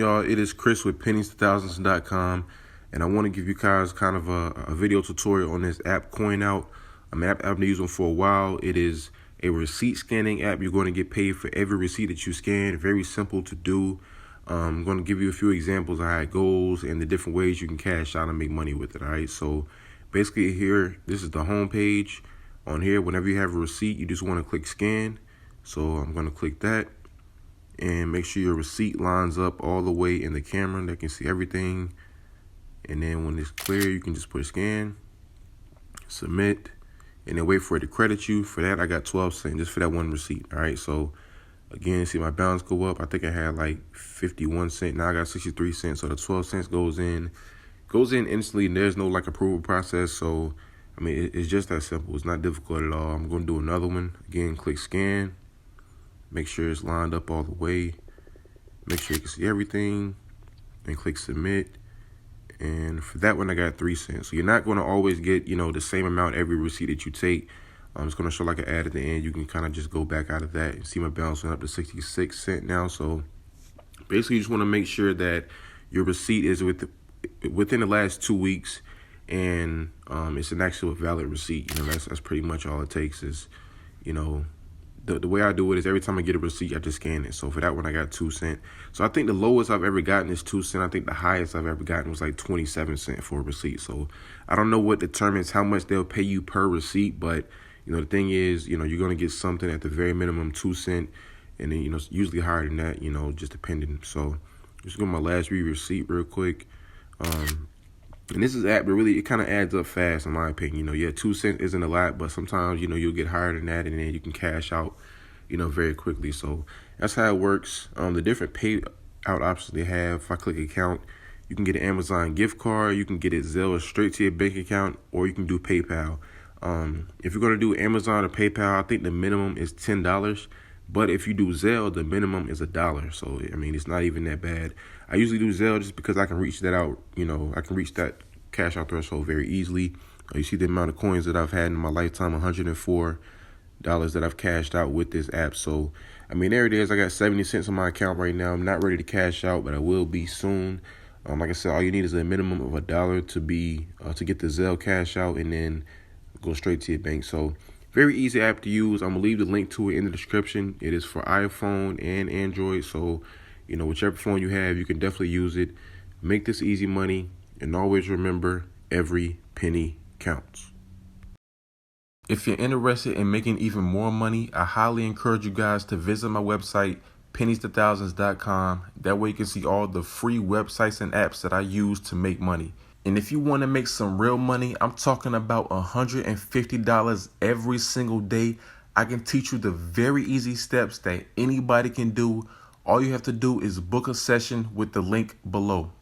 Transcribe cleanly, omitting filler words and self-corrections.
y'all? It is Chris with pennies2000s.com, and I want to give you guys kind of a video tutorial on this app, Coinout. I've been using for a while. It is a receipt scanning app. You're going to get paid for every receipt that you scan. Very simple to do. I'm going to give you a few examples of how it goes and the different ways you can cash out and make money with it. All right, so basically here, this is the home page. On here, whenever you have a receipt, you just want to click scan. So I'm going to click that. And make sure your receipt lines up all the way in the camera. They can see everything. And then when it's clear, you can just push scan, submit, and then wait for it to credit you. For that, I got 12 cents just for that one receipt. All right, so again, see my balance go up. I think I had like 51 cents. Now I got 63 cents. So the 12 cents goes in instantly, and there's no like approval process. So I mean, it's just that simple. It's not difficult at all. I'm going to do another one. Again, click scan. Make sure it's lined up all the way. Make sure you can see everything. And click submit. And for that one, I got 3 cents. So you're not going to always get, the same amount every receipt that you take. It's going to show like an ad at the end. You can kind of just go back out of that and see my balance went up to 66 cents now. So basically, you just want to make sure that your receipt is within the last 2 weeks. And it's an actual valid receipt. That's pretty much all it takes is, the way I do it is every time I get a receipt, I just scan it. So for that one, I got 2 cents. So I think the lowest I've ever gotten is 2 cents. I think the highest I've ever gotten was like 27 cents for a receipt. So I don't know what determines how much they'll pay you per receipt. But, the thing is, you're going to get something at the very minimum 2 cents. And then, usually higher than that, just depending. So just go to my last receipt real quick. And this is app, but really it kind of adds up fast in my opinion. 2 cents isn't a lot, but sometimes, you'll get higher than that and then you can cash out, very quickly. So that's how it works. The different pay out options they have. If I click account, you can get an Amazon gift card, you can get it Zelle straight to your bank account, or you can do PayPal. If you're going to do Amazon or PayPal, I think the minimum is $10. But if you do Zelle, the minimum is $1. So, it's not even that bad. I usually do Zelle just because I can reach that out. I can reach that cash out threshold very easily. You see the amount of coins that I've had in my lifetime, $104 that I've cashed out with this app. So, there it is. I got 70 cents on my account right now. I'm not ready to cash out, but I will be soon. Like I said, all you need is a minimum of $1 to get the Zelle cash out and then go straight to your bank. So, very easy app to use. I'm going to leave the link to it in the description. It is for iPhone and Android. So, whichever phone you have, you can definitely use it. Make this easy money. And always remember, every penny counts. If you're interested in making even more money, I highly encourage you guys to visit my website, pennies2000s.com. That way you can see all the free websites and apps that I use to make money. And if you want to make some real money, I'm talking about $150 every single day. I can teach you the very easy steps that anybody can do. All you have to do is book a session with the link below.